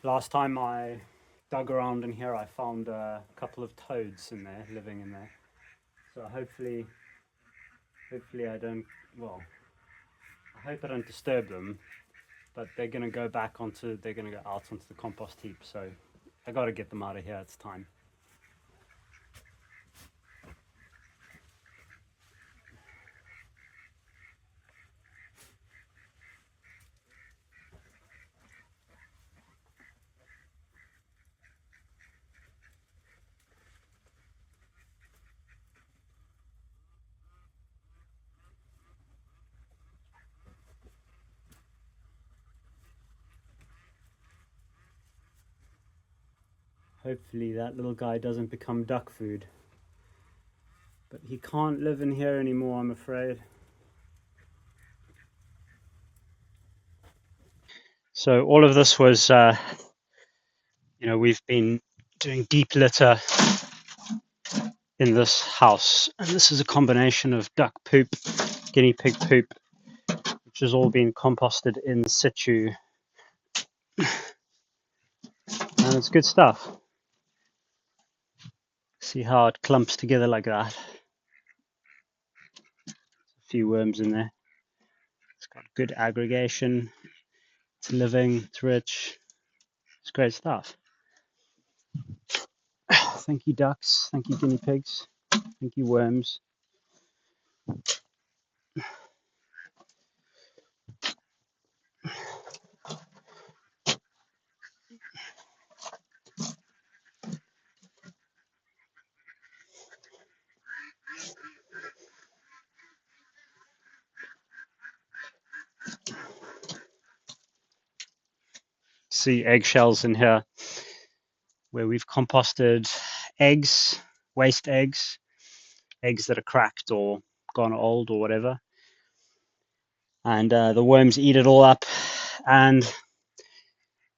Last time I dug around in here, I found a couple of toads in there, living in there. So hopefully I don't, well, I hope I don't disturb them, but they're going to go out onto the compost heap. So I got to get them out of here. It's time. Hopefully that little guy doesn't become duck food. But he can't live in here anymore, I'm afraid. So all of this was, we've been doing deep litter in this house. And this is a combination of duck poop, guinea pig poop, which has all been composted in situ. And it's good stuff. See how it clumps together like that. A few worms in there. It's got good aggregation. It's living, it's rich. It's great stuff. Thank you, ducks. Thank you, guinea pigs. Thank you, worms. see eggshells in here where we've composted eggs, waste eggs, eggs that are cracked or gone old or whatever. And the worms eat it all up. And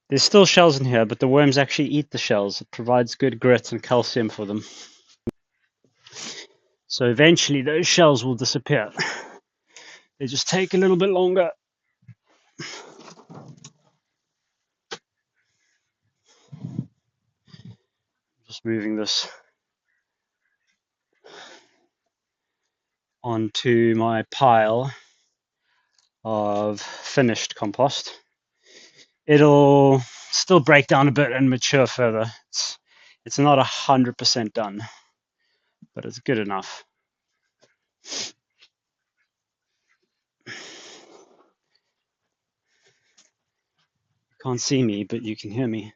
there's still shells in here, but the worms actually eat the shells. It provides good grit and calcium for them. So eventually those shells will disappear. They just take a little bit longer. Just moving this onto my pile of finished compost. It'll still break down a bit and mature further. It's not 100% done, but it's good enough. You can't see me, but you can hear me.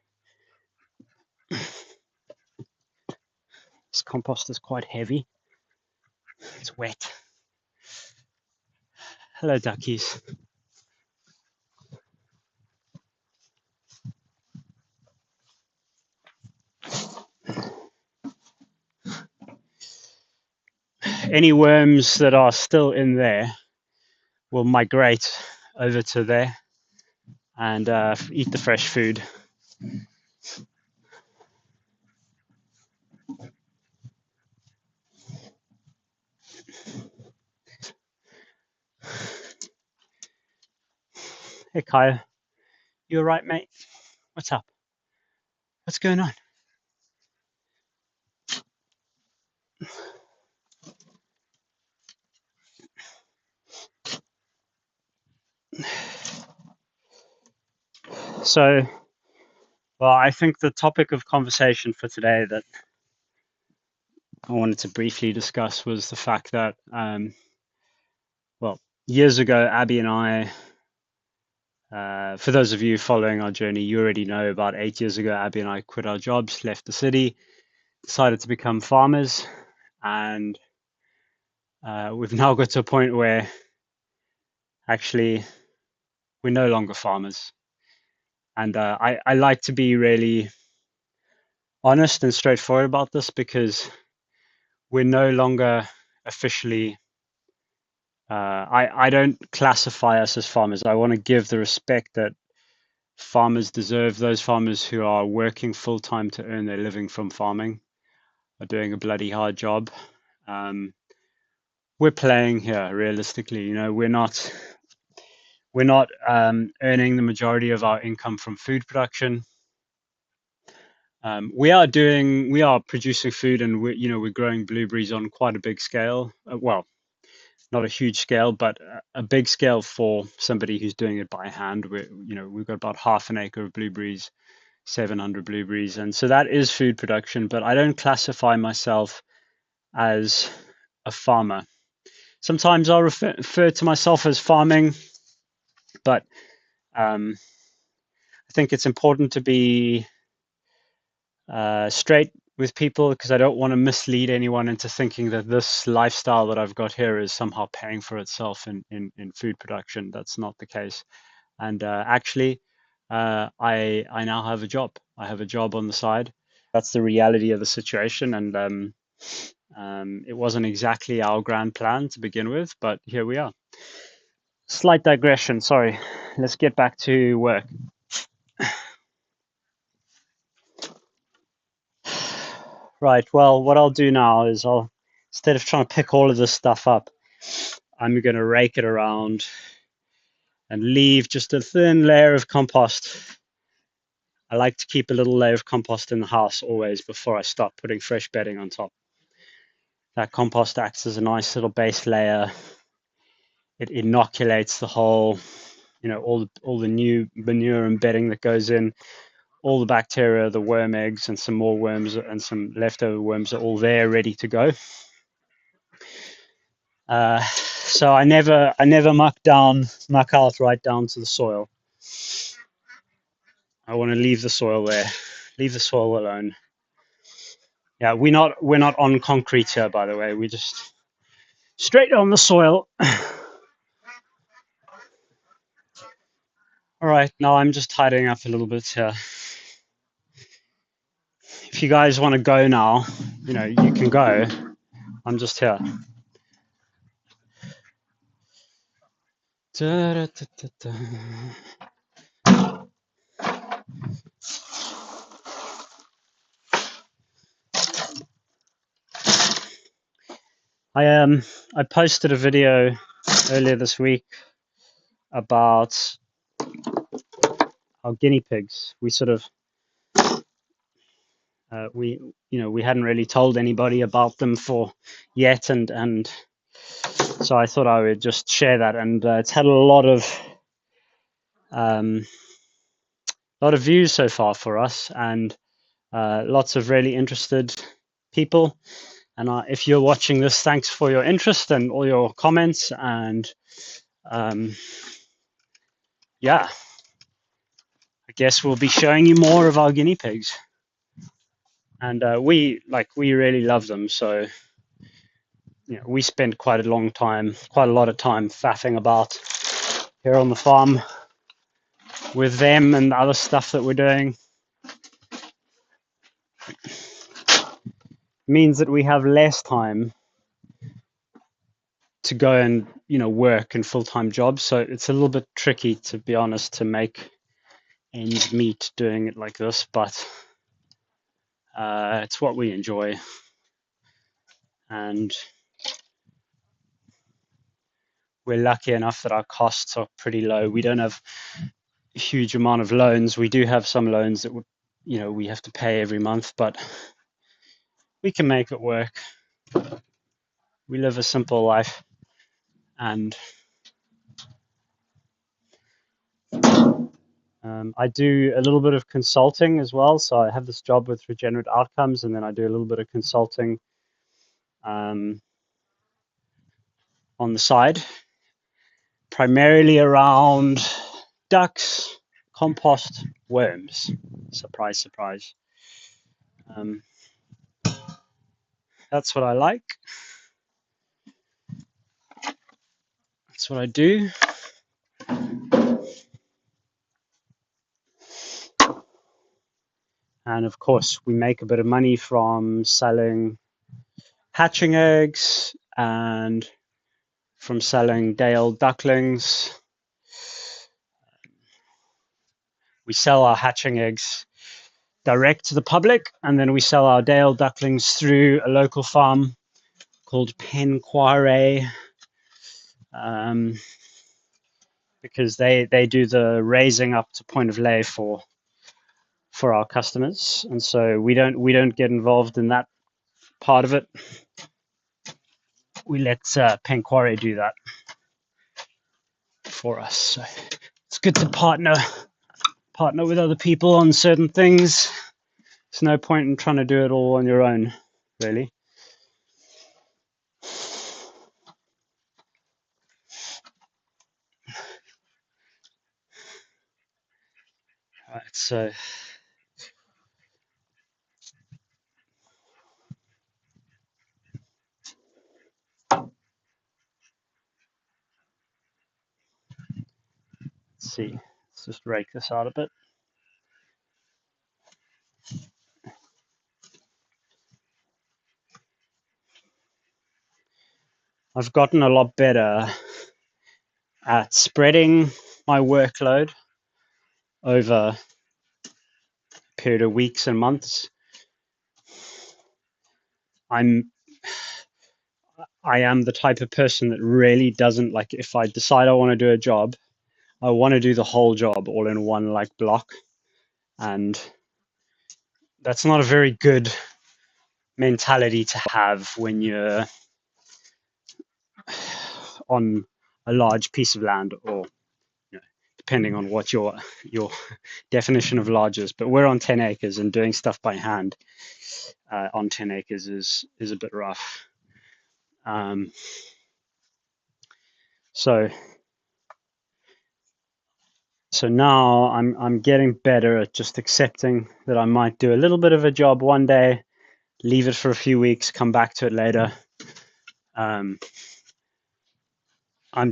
This compost is quite heavy. It's wet. Hello, duckies. Any worms that are still in there will migrate over to there and eat the fresh food. Hey, Kaya. You all right, mate? What's up? What's going on? So, well, I think the topic of conversation for today that I wanted to briefly discuss was the fact that, well, years ago, Abby and I, for those of you following our journey, you already know about 8 years ago, Abby and I quit our jobs, left the city, decided to become farmers, and we've now got to a point where actually we're no longer farmers. And I like to be really honest and straightforward about this because we're no longer officially, I don't classify us as farmers. I want to give the respect that farmers deserve. Those farmers who are working full time to earn their living from farming are doing a bloody hard job. We're playing here realistically. You know, we're not earning the majority of our income from food production. We are producing food, and we're growing blueberries on quite a big scale. Well, not a huge scale, but a big scale for somebody who's doing it by hand. We've got about half an acre of blueberries, 700 blueberries, and so that is food production. But I don't classify myself as a farmer. Sometimes I'll refer to myself as farming, but I think it's important to be straight with people because I don't want to mislead anyone into thinking that this lifestyle that I've got here is somehow paying for itself in food production. That's not the case. And actually, I now have a job. I have a job on the side. That's the reality of the situation. And it wasn't exactly our grand plan to begin with, but here we are. Slight digression, sorry. Let's get back to work. Right, well, what I'll do now is instead of trying to pick all of this stuff up, I'm going to rake it around and leave just a thin layer of compost. I like to keep a little layer of compost in the house always before I start putting fresh bedding on top. That compost acts as a nice little base layer. It inoculates the whole, all the new manure and bedding that goes in. All the bacteria, the worm eggs, and some more worms and some leftover worms are all there ready to go. So I never muck out right down to the soil. I want to leave the soil there. Leave the soil alone. Yeah, we're not on concrete here, by the way. We just straight on the soil. All right, now I'm just tidying up a little bit here. If you guys want to go now, you know, you can go. I'm just here. Da, da, da, da, da. I posted a video earlier this week about our guinea pigs. We sort of we hadn't really told anybody about them for yet, and so I thought I would just share that, and it's had a um, lot of views so far for us, and lots of really interested people. And if you're watching this, thanks for your interest and all your comments. And yeah, I guess we'll be showing you more of our guinea pigs. And we really love them. So we spend quite a lot of time faffing about here on the farm with them and other stuff that we're doing. Means that we have less time to go and work in full-time jobs, so it's a little bit tricky, to be honest, to make ends meet doing it like this, but it's what we enjoy, and we're lucky enough that our costs are pretty low. We don't have a huge amount of loans. We do have some loans that we have to pay every month, but we can make it work. We live a simple life, and I do a little bit of consulting as well. So I have this job with Regenerate Outcomes, and then I do a little bit of consulting on the side, primarily around ducks, compost, worms. Surprise, surprise. That's what I like. That's what I do. And of course, we make a bit of money from selling hatching eggs and from selling day-old ducklings. We sell our hatching eggs direct to the public, and then we sell our day-old ducklings through a local farm called Penquare, because they do the raising up to point of lay for our customers, and so we don't get involved in that part of it. We let Penquare do that for us. So it's good to partner with other people on certain things. There's no point in trying to do it all on your own, really. Right, so let's see. Let's just rake this out a bit. I've gotten a lot better at spreading my workload over a period of weeks and months. I am the type of person that really doesn't like, if I decide I want to do a job, I want to do the whole job all in one block, and that's not a very good mentality to have when you're on a large piece of land, or depending on what your definition of large is. But we're on 10 acres, and doing stuff by hand on 10 acres is a bit rough. So now I'm getting better at just accepting that I might do a little bit of a job one day, leave it for a few weeks, come back to it later. I'm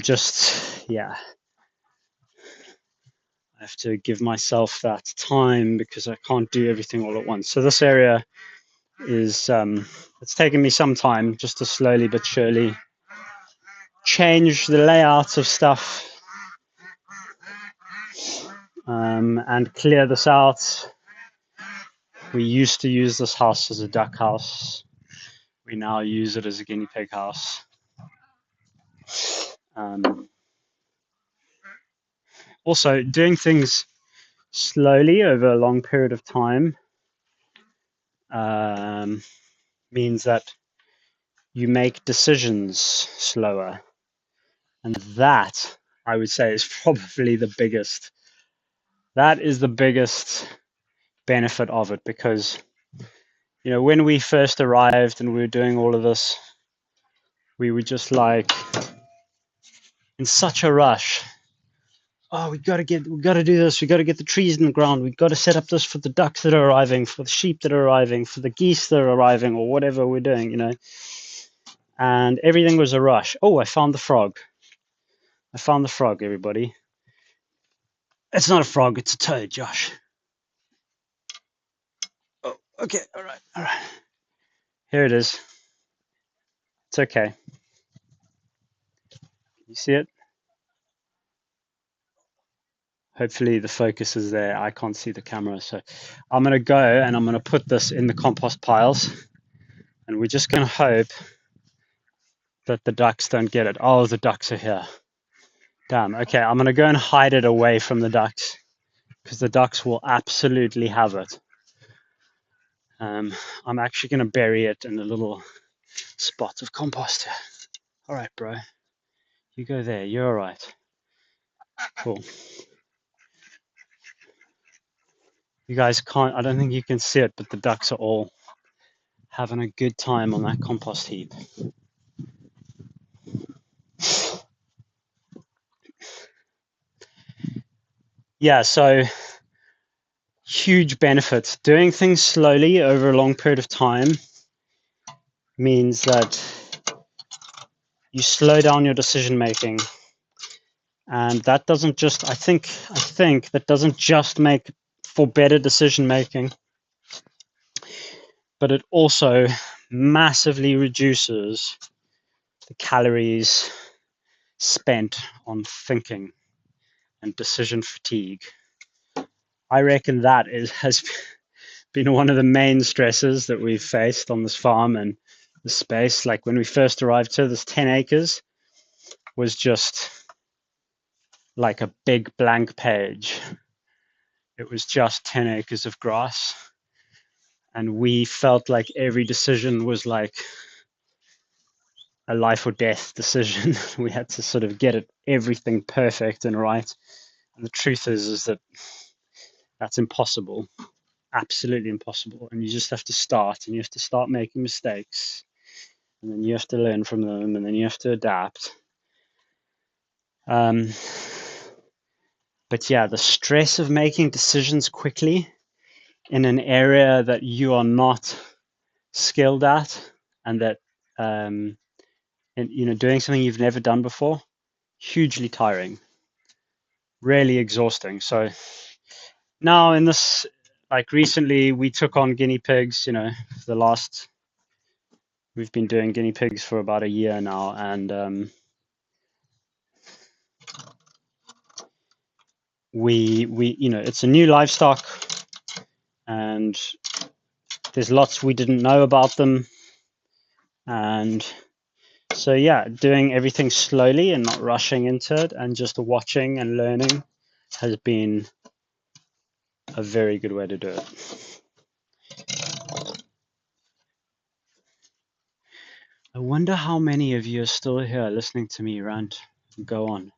just, have to give myself that time because I can't do everything all at once. So this area is, it's taken me some time just to slowly but surely change the layouts of stuff and clear this out. We used to use this house as a duck house. We now use it as a guinea pig house. Also, doing things slowly over a long period of time means that you make decisions slower. And that, I would say, is probably the biggest. That is the biggest benefit of it, because, you know, when we first arrived and we were doing all of this, we were just like in such a rush. Oh, we got to do this. We got to get the trees in the ground. We got to set up this for the ducks that are arriving, for the sheep that are arriving, for the geese that are arriving, or whatever we're doing, you know. And everything was a rush. Oh, I found the frog. I found the frog, everybody. It's not a frog, it's a toad, Josh. Oh, okay, all right. Here it is. It's okay. You see it? Hopefully the focus is there. I can't see the camera, so I'm going to go and I'm going to put this in the compost piles, and we're just going to hope that the ducks don't get it. Oh, the ducks are here. Damn. Okay, I'm going to go and hide it away from the ducks, because the ducks will absolutely have it. I'm actually going to bury it in a little spot of compost here. All right, bro. You go there. You're all right. Cool. You guys can't, I don't think you can see it, but the ducks are all having a good time on that compost heap. Yeah, so huge benefits. Doing things slowly over a long period of time means that you slow down your decision making. And that doesn't just, I think that doesn't just make for better decision making, but it also massively reduces the calories spent on thinking and decision fatigue. I reckon that has been one of the main stresses that we've faced on this farm and the space. Like when we first arrived here, this 10 acres was just like a big blank page. It was just 10 acres of grass. And we felt like every decision was like a life or death decision. We had to sort of get everything perfect and right. And the truth is that that's impossible. Absolutely impossible. And you just have to start, and you have to start making mistakes, and then you have to learn from them, and then you have to adapt. But yeah, the stress of making decisions quickly in an area that you are not skilled at, and that and you know, doing something you've never done before, hugely tiring, really exhausting. So now in this, like recently we took on guinea pigs, you know, we've been doing guinea pigs for about a year now, and we you know, it's a new livestock, and there's lots we didn't know about them, and so yeah, doing everything slowly and not rushing into it and just watching and learning has been a very good way to do it. I wonder how many of you are still here listening to me rant and go on.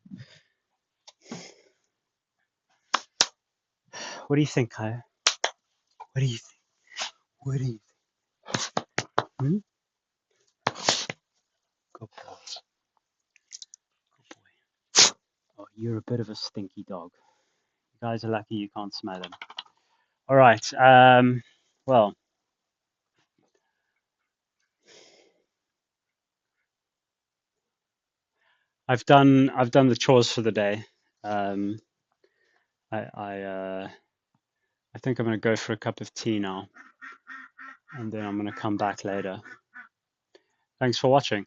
What do you think, Kaya? What do you think? What do you think? Hmm? Good boy. Good boy. Oh, you're a bit of a stinky dog. You guys are lucky you can't smell him. All right. Well, I've done the chores for the day. I think I'm going to go for a cup of tea now, and then I'm going to come back later. Thanks for watching.